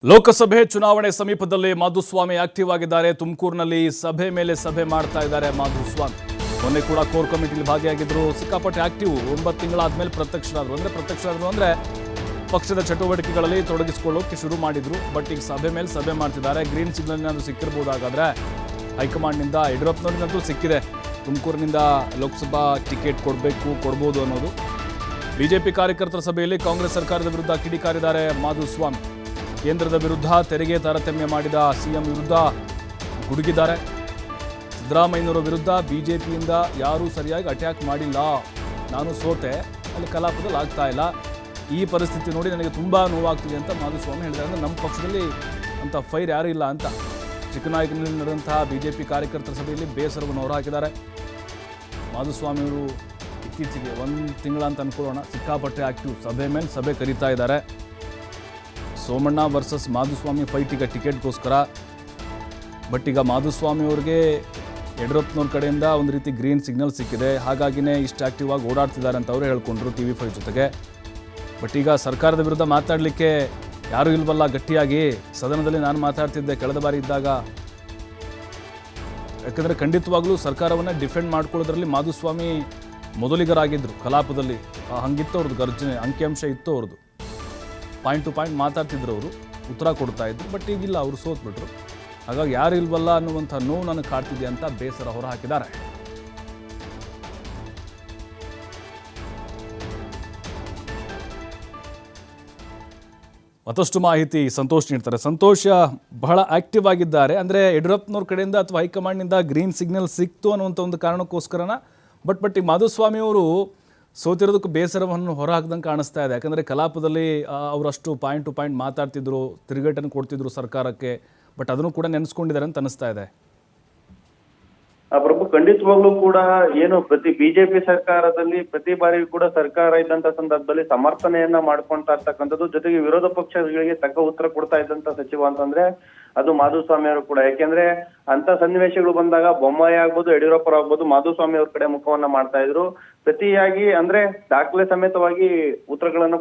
ಲೋಕಸಭೆ ಚುನಾವಣೆ ಸಮೀಪದಲ್ಲಿ ಮಾಧುಸ್ವಾಮಿ ಆಕ್ಟಿವ್ ಆಗಿದ್ದಾರೆ. ತುಮಕೂರಿನಲ್ಲಿ ಸಭೆ ಮೇಲೆ ಸಭೆ ಮಾಡ್ತಾ ಇದ್ದಾರೆ ಮಾಧುಸ್ವಾಮಿ. ಮೊನ್ನೆ ಕೂಡ ಕೋರ್ ಕಮಿಟಿಲಿ ಭಾಗಿಯಾಗಿದ್ರು. ಸಿಕ್ಕಾಪಟ್ಟೆ ಆಕ್ಟಿವ್. 9 ತಿಂಗಳಾದ್ಮೇಲೆ ಪ್ರತ್ಯಕ್ಷರಾದ್ರು ಅಂದ್ರೆ ಪಕ್ಷದ ಚಟುವಟಿಕೆಗಳಲ್ಲಿ ತೊಡಗಿಸಿಕೊಳ್ಳೋಕೆ ಶುರು ಮಾಡಿದ್ರು. ಬಟ್ ಈಗ ಸಭೆ ಮೇಲೆ ಸಭೆ ಮಾಡ್ತಿದ್ದಾರೆ. ಗ್ರೀನ್ ಸಿಗ್ನಲ್ ಏನಾದ್ರು ಸಿಕ್ಕಿರಬಹುದಾಗಾದ್ರೆ ಹೈಕಮಾಂಡ್ನಿಂದ ಯಡಿಯೂರಪ್ಪನವರಿಗಂತೂ ಸಿಕ್ಕಿದೆ. ತುಮಕೂರಿನಿಂದ ಲೋಕಸಭಾ ಟಿಕೆಟ್ ಕೊಡ್ಬೋದು ಅನ್ನೋದು. ಬಿಜೆಪಿ ಕಾರ್ಯಕರ್ತರ ಸಭೆಯಲ್ಲಿ ಕಾಂಗ್ರೆಸ್ ಸರ್ಕಾರದ ವಿರುದ್ಧ ಕಿಡಿಕಾರಿದ್ದಾರೆ ಮಾಧುಸ್ವಾಮಿ. ಕೇಂದ್ರದ ವಿರುದ್ಧ ತೆರಿಗೆ ತಾರತಮ್ಯ ಮಾಡಿದ ಸಿಎಂ ವಿರುದ್ಧ ಗುಡುಗಿದ್ದಾರೆ. ಸಿದ್ದರಾಮಯ್ಯನವರ ವಿರುದ್ಧ ಬಿಜೆಪಿಯಿಂದ ಯಾರೂ ಸರಿಯಾಗಿ ಅಟ್ಯಾಕ್ ಮಾಡಿಲ್ಲ, ನಾನು ಸೋತೆ, ಅಲ್ಲಿ ಕಲಾಪದಲ್ಲಿ ಆಗ್ತಾ ಇಲ್ಲ, ಈ ಪರಿಸ್ಥಿತಿ ನೋಡಿ ನನಗೆ ತುಂಬ ನೋವಾಗ್ತಿದೆ ಅಂತ ಮಾಧುಸ್ವಾಮಿ ಹೇಳಿದ್ದಾರೆ. ಅಂದರೆ ನಮ್ಮ ಪಕ್ಷದಲ್ಲಿ ಅಂಥ ಫೈರ್ ಯಾರೂ ಇಲ್ಲ ಅಂತ ಚಿಕ್ಕನಾಯಕನಲ್ಲಿ ನಡೆದಂತಹ ಬಿಜೆಪಿ ಕಾರ್ಯಕರ್ತರ ಸಭೆಯಲ್ಲಿ ಬೇಸರವನ್ನು ಹೊರಹಾಕಿದ್ದಾರೆ. ಮಾಧುಸ್ವಾಮಿಯವರು ಇತ್ತೀಚೆಗೆ 1 ತಿಂಗಳ ಅಂತ ಅನ್ಕೊಳ್ಳೋಣ, ಸಿಕ್ಕಾಪಟ್ಟೆ ಆಕ್ಟಿವ್. ಸಭೆ ಮೇಲೆ ಸಭೆ ಕರೀತಾ ಇದ್ದಾರೆ. ಸೋಮಣ್ಣ ವರ್ಸಸ್ ಮಾಧುಸ್ವಾಮಿ ಫೈಟ್ ಈಗ ಟಿಕೆಟ್ಗೋಸ್ಕರ. ಬಟ್ ಈಗ ಮಾಧುಸ್ವಾಮಿ ಅವ್ರಿಗೆ ಯಡಿಯೂರಪ್ಪನವ್ರ ಕಡೆಯಿಂದ ಒಂದು ರೀತಿ ಗ್ರೀನ್ ಸಿಗ್ನಲ್ ಸಿಕ್ಕಿದೆ. ಹಾಗಾಗಿನೇ ಇಷ್ಟು ಆಕ್ಟಿವ್ ಆಗಿ ಓಡಾಡ್ತಿದ್ದಾರೆ ಅಂತ ಅವರೇ ಹೇಳ್ಕೊಂಡ್ರು TV5 ಜೊತೆಗೆ. ಬಟ್ ಈಗ ಸರ್ಕಾರದ ವಿರುದ್ಧ ಮಾತಾಡಲಿಕ್ಕೆ ಯಾರೂ ಇಲ್ವಲ್ಲ ಗಟ್ಟಿಯಾಗಿ. ಸದನದಲ್ಲಿ ನಾನು ಮಾತಾಡ್ತಿದ್ದೆ ಕಳೆದ ಬಾರಿ ಇದ್ದಾಗ. ಯಾಕಂದರೆ ಖಂಡಿತವಾಗ್ಲೂ ಸರ್ಕಾರವನ್ನು ಡಿಫೆಂಡ್ ಮಾಡ್ಕೊಳ್ಳೋದ್ರಲ್ಲಿ ಮಾಧುಸ್ವಾಮಿ ಮೊದಲಿಗರಾಗಿದ್ದರು ಕಲಾಪದಲ್ಲಿ. ಹಂಗಿತ್ತು ಅವ್ರದ್ದು ಗರ್ಜನೆ, ಅಂಕಿಅಂಶ ಇತ್ತು ಅವ್ರದ್ದು. ಪಾಯಿಂಟ್ ಟು ಪಾಯಿಂಟ್ ಮಾತಾಡ್ತಿದ್ರು, ಅವರು ಉತ್ತರ ಕೊಡ್ತಾ ಇದ್ರು. ಬಟ್ ಈಗಿಲ್ಲ, ಅವರು ಸೋತ್ಬಿಟ್ರು. ಹಾಗಾಗಿ ಯಾರು ಇಲ್ವಲ್ಲ ಅನ್ನುವಂಥ ನೋವು ನನಗೆ ಕಾಡ್ತಿದೆ ಅಂತ ಬೇಸರ ಹೊರಹಾಕಿದ್ದಾರೆ. ಮತ್ತಷ್ಟು ಮಾಹಿತಿ ಸಂತೋಷ್ ನೀಡ್ತಾರೆ. ಸಂತೋಷ ಬಹಳ ಆಕ್ಟಿವ್ ಆಗಿದ್ದಾರೆ. ಅಂದರೆ ಯಡಿಯೂರಪ್ಪನವ್ರ ಕಡೆಯಿಂದ ಅಥವಾ ಹೈಕಮಾಂಡ್ನಿಂದ ಗ್ರೀನ್ ಸಿಗ್ನಲ್ ಸಿಕ್ತು ಅನ್ನುವಂಥ ಒಂದು ಕಾರಣಕ್ಕೋಸ್ಕರನ. ಬಟ್ ಈ ಮಾಧುಸ್ವಾಮಿ ಅವರು ಸೋತಿರೋದಕ್ಕೆ ಬೇಸರವನ್ನು ಹೊರಹಾಕ್ದಂಗೆ ಕಾಣಿಸ್ತಾ ಇದೆ. ಯಾಕಂದರೆ ಕಲಾಪದಲ್ಲಿ ಅವರಷ್ಟು ಪಾಯಿಂಟ್ ಟು ಪಾಯಿಂಟ್ ಮಾತಾಡ್ತಿದ್ರು, ತಿರುಗೇಟನ್ನು ಕೊಡ್ತಿದ್ರು ಸರ್ಕಾರಕ್ಕೆ. ಬಟ್ ಅದನ್ನು ಕೂಡ ನೆನೆಸ್ಕೊಂಡಿದ್ದಾರೆ ಅಂತ ಅನಿಸ್ತಾ ಇದೆ. ಪ್ರಭು, ಖಂಡಿತವಾಗ್ಲೂ ಕೂಡ ಏನು ಬಿಜೆಪಿ ಸರ್ಕಾರದಲ್ಲಿ ಪ್ರತಿ ಬಾರಿಯೂ ಕೂಡ ಸರ್ಕಾರ ಇದ್ದಂತ ಸಂದರ್ಭದಲ್ಲಿ ಸಮರ್ಥನೆಯನ್ನ ಮಾಡ್ಕೊಂತಾ ಇರ್ತಕ್ಕಂಥದ್ದು, ಜೊತೆಗೆ ವಿರೋಧ ಪಕ್ಷಗಳಿಗೆ ತಕ್ಕ ಉತ್ತರ ಕೊಡ್ತಾ ಇದ್ದಂತ ಸಚಿವ ಅಂತಂದ್ರೆ ಅದು ಮಾಧುಸ್ವಾಮಿ ಅವರು ಕೂಡ. ಯಾಕೆಂದ್ರೆ ಅಂತ ಸನ್ನಿವೇಶಗಳು ಬಂದಾಗ ಬೊಮ್ಮಾಯಿ ಆಗ್ಬೋದು, ಯಡಿಯೂರಪ್ಪ ಆಗ್ಬೋದು, ಮಾಧುಸ್ವಾಮಿ ಅವ್ರ ಕಡೆ ಮುಖವನ್ನ ಮಾಡ್ತಾ ಇದ್ರು. ಪ್ರತಿಯಾಗಿ ಅಂದ್ರೆ ದಾಖಲೆ ಸಮೇತವಾಗಿ ಉತ್ತರಗಳನ್ನ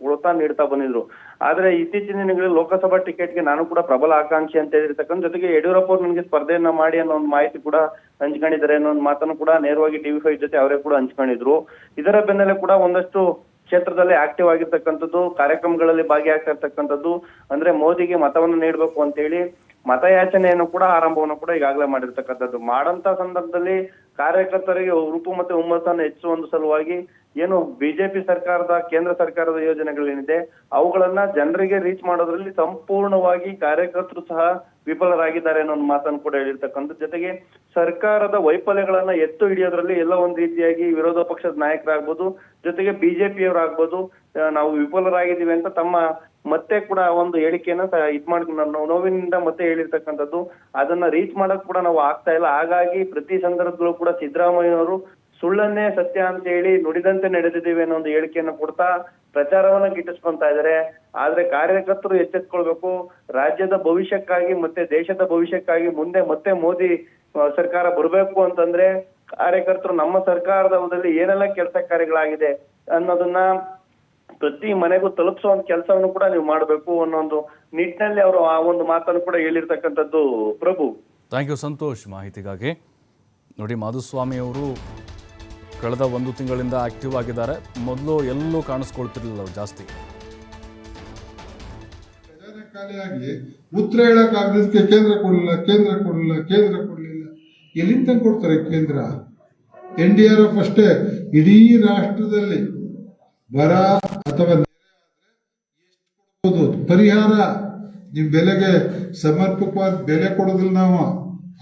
ಕೊಡ್ತಾ ನೀಡ್ತಾ ಬಂದಿದ್ರು. ಆದ್ರೆ ಇತ್ತೀಚಿನ ದಿನಗಳಲ್ಲಿ ಲೋಕಸಭಾ ಟಿಕೆಟ್ಗೆ ನಾನು ಕೂಡ ಪ್ರಬಲ ಆಕಾಂಕ್ಷಿ ಅಂತ ಹೇಳಿರ್ತಕ್ಕಂಥ, ಜೊತೆಗೆ ಯಡಿಯೂರಪ್ಪ ಅವ್ರು ನನಗೆ ಸ್ಪರ್ಧೆಯನ್ನ ಮಾಡಿ ಅನ್ನೋ ಒಂದು ಮಾಹಿತಿ ಕೂಡ ಹಂಚ್ಕೊಂಡಿದ್ದಾರೆ ಅನ್ನೋ ಒಂದು ಮಾತನ್ನು ಕೂಡ ನೇರವಾಗಿ TV5 ಜೊತೆ ಅವರೇ ಕೂಡ ಹಂಚ್ಕೊಂಡಿದ್ರು. ಇದರ ಬೆನ್ನಲ್ಲೇ ಕೂಡ ಒಂದಷ್ಟು ಕ್ಷೇತ್ರದಲ್ಲಿ ಆಕ್ಟಿವ್ ಆಗಿರ್ತಕ್ಕಂಥದ್ದು, ಕಾರ್ಯಕ್ರಮಗಳಲ್ಲಿ ಭಾಗಿಯಾಗ್ತಾ ಇರ್ತಕ್ಕಂಥದ್ದು. ಅಂದ್ರೆ ಮೋದಿಗೆ ಮತವನ್ನು ನೀಡಬೇಕು ಅಂತ ಹೇಳಿ ಮತಯಾಚನೆಯನ್ನು ಕೂಡ ಆರಂಭವನ್ನು ಕೂಡ ಈಗಾಗಲೇ ಮಾಡಿರ್ತಕ್ಕಂಥದ್ದು. ಮಾಡಂತ ಸಂದರ್ಭದಲ್ಲಿ ಕಾರ್ಯಕರ್ತರಿಗೆ ಉರುಪು ಮತ್ತೆ ಹುಮ್ಮಸ್ಸನ್ನು ಹೆಚ್ಚುವ ಒಂದು ಸಲುವಾಗಿ ಏನು ಬಿಜೆಪಿ ಸರ್ಕಾರದ ಕೇಂದ್ರ ಸರ್ಕಾರದ ಯೋಜನೆಗಳೇನಿದೆ ಅವುಗಳನ್ನ ಜನರಿಗೆ ರೀಚ್ ಮಾಡೋದ್ರಲ್ಲಿ ಸಂಪೂರ್ಣವಾಗಿ ಕಾರ್ಯಕರ್ತರು ಸಹ ವಿಫಲರಾಗಿದ್ದಾರೆ ಅನ್ನೋ ಒಂದು ಮಾತನ್ನು ಕೂಡ ಹೇಳಿರ್ತಕ್ಕಂಥ. ಜೊತೆಗೆ ಸರ್ಕಾರದ ವೈಫಲ್ಯಗಳನ್ನ ಎತ್ತು ಹಿಡಿಯೋದ್ರಲ್ಲಿ ಎಲ್ಲ ಒಂದ್ ರೀತಿಯಾಗಿ ವಿರೋಧ ಪಕ್ಷದ ನಾಯಕರಾಗ್ಬೋದು, ಜೊತೆಗೆ ಬಿಜೆಪಿಯವರಾಗ್ಬೋದು, ನಾವು ವಿಫಲರಾಗಿದ್ದೀವಿ ಅಂತ ತಮ್ಮ ಮತ್ತೆ ಕೂಡ ಒಂದು ಹೇಳಿಕೆಯನ್ನ ನೋವಿನಿಂದ ಮತ್ತೆ ಹೇಳಿರ್ತಕ್ಕಂಥದ್ದು. ಅದನ್ನ ರೀಚ್ ಮಾಡಕ್ ಕೂಡ ನಾವು ಆಗ್ತಾ ಇಲ್ಲ. ಹಾಗಾಗಿ ಪ್ರತಿ ಸಂದರ್ಭದಲ್ಲೂ ಕೂಡ ಸಿದ್ದರಾಮಯ್ಯನವರು ಸುಳ್ಳನ್ನೇ ಸತ್ಯ ಅಂತ ಹೇಳಿ ನುಡಿದಂತೆ ನಡೆದಿದ್ದೀವಿ ಅನ್ನೋ ಒಂದು ಹೇಳಿಕೆಯನ್ನು ಕೊಡ್ತಾ ಪ್ರಚಾರವನ್ನ ಗಿಟ್ಟಿಸ್ಕೊಂತಾ ಇದ್ದಾರೆ. ಆದ್ರೆ ಕಾರ್ಯಕರ್ತರು ಎಚ್ಚೆತ್ಕೊಳ್ಬೇಕು. ರಾಜ್ಯದ ಭವಿಷ್ಯಕ್ಕಾಗಿ ಮತ್ತೆ ದೇಶದ ಭವಿಷ್ಯಕ್ಕಾಗಿ ಮುಂದೆ ಮತ್ತೆ ಮೋದಿ ಸರ್ಕಾರ ಬರಬೇಕು ಅಂತಂದ್ರೆ ಕಾರ್ಯಕರ್ತರು ನಮ್ಮ ಸರ್ಕಾರದ ಅವಧಿಯಲ್ಲಿ ಏನೆಲ್ಲ ಕೆಲಸ ಕಾರ್ಯಗಳಾಗಿದೆ ಅನ್ನೋದನ್ನ ಪ್ರತಿ ಮನೆಗೂ ತಲುಪಿಸುವಂತ ಕೆಲಸವನ್ನು ಕೂಡ ನೀವು ಮಾಡಬೇಕು ಅನ್ನೋ ಒಂದು ನಿಟ್ಟಿನಲ್ಲಿ ಅವರು ಆ ಒಂದು ಮಾತನ್ನು ಕೂಡ ಹೇಳಿರ್ತಕ್ಕಂಥದ್ದು. ಪ್ರಭು, ಥ್ಯಾಂಕ್ ಯು ಸಂತೋಷ್ ಮಾಹಿತಿಗಾಗಿ. ನೋಡಿ, ಮಾಧುಸ್ವಾಮಿ ಅವರು ಕಳೆದ 1 ತಿಂಗಳಿಂದ ಆಕ್ಟಿವ್ ಆಗಿದ್ದಾರೆ. ಮೊದಲು ಎಲ್ಲೂ ಕಾಣಿಸ್ಕೊಳ್ತಿರ್ಲಿಲ್ಲ ಅವ್ರು ಜಾಸ್ತಿ. ಖಾಲಿಯಾಗಿ ಉತ್ತರ ಹೇಳಕ್ಕಾಗದಕ್ಕೆ ಕೇಂದ್ರ ಕೊಡಲಿಲ್ಲ. ಎಲ್ಲಿಂದ ಕೊಡ್ತಾರೆ ಕೇಂದ್ರ? NDRF ಅಷ್ಟೇ ಇಡೀ ರಾಷ್ಟ್ರದಲ್ಲಿ ಬರ ಅಥವಾ ಪರಿಹಾರ ನಿಮ್ ಬೆಲೆಗೆ ಸಮರ್ಪಕವಾದ ಬೆಲೆ ಕೊಡೋದಿಲ್ಲ. ನಾವು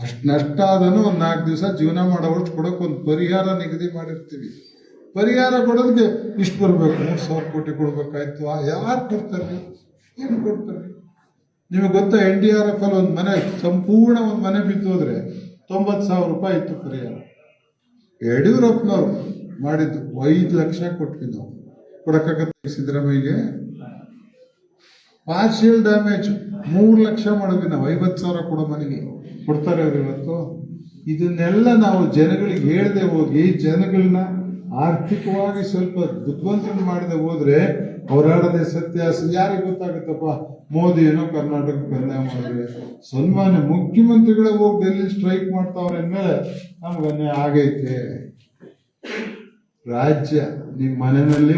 ಅಷ್ಟು ನಷ್ಟ ಆದನು 1 4 ದಿವಸ ಜೀವನ ಮಾಡೋವಷ್ಟು ಕೊಡೋಕೆ ಒಂದು ಪರಿಹಾರ ನಿಗದಿ ಮಾಡಿರ್ತೀವಿ. ಪರಿಹಾರ ಕೊಡೋದಕ್ಕೆ ಇಷ್ಟು ಬರ್ಬೇಕು, 3,000 ಕೋಟಿ ಕೊಡ್ಬೇಕಾಯ್ತು. ಯಾರು ಕೊಡ್ತಾರೆ? ಏನು ಕೊಡ್ತಾರೆ? ನಿಮಗೆ ಗೊತ್ತಾ, NDRF ಅಲ್ಲಿ ಒಂದು ಮನೆ ಸಂಪೂರ್ಣ ಒಂದು ಮನೆ ಬಿದ್ದು ಹೋದ್ರೆ 90,000 ರೂಪಾಯಿ ಇತ್ತು ಪರಿಹಾರ. ಯಡಿಯೂರಪ್ಪನವ್ರು ಮಾಡಿದ್ದು 5 ಲಕ್ಷ ಕೊಟ್ವಿ ನಾವು. ಕೊಡಕ್ಕಾಗತ್ತೆ ಸಿದ್ದರಾಮಯ್ಯಗೆ? ಪಾರ್ಷಿಯಲ್ ಡ್ಯಾಮೇಜ್ 3 ಲಕ್ಷ ಮಾಡಿದ್ವಿ ನಾವು. 50,000 ಕೊಡೋ ಮನೆಗೆ ಕೊಡ್ತಾರೆ ಅವ್ರು ಇವತ್ತು. ಇದನ್ನೆಲ್ಲ ನಾವು ಜನಗಳಿಗೆ ಹೇಳದೆ ಹೋಗಿ ಜನಗಳನ್ನ ಆರ್ಥಿಕವಾಗಿ ಸ್ವಲ್ಪ ಬುದ್ಧಿವಂತರನ್ನು ಮಾಡದೆ ಹೋದ್ರೆ ಹೋರಾಡದೆ ಸತ್ಯ ಯಾರಿಗೆ ಗೊತ್ತಾಗುತ್ತಪ್ಪ? ಮೋದಿ ಏನೋ ಕರ್ನಾಟಕಕ್ಕೆ ಅನ್ಯಾಯ ಮಾಡಿದ್ರೆ ಸನ್ಮಾನ್ಯ ಮುಖ್ಯಮಂತ್ರಿಗಳೇ ಹೋಗಿ ಡೆಲ್ಲಿ ಸ್ಟ್ರೈಕ್ ಮಾಡ್ತಾವ್ರೆ ಅಂದ್ಮೇಲೆ ನಮ್ಗೆ ಅನ್ಯಾಯ ಆಗೈತೆ. ರಾಜ್ಯ ನಿಮ್ಮ ಮನೆಯಲ್ಲಿ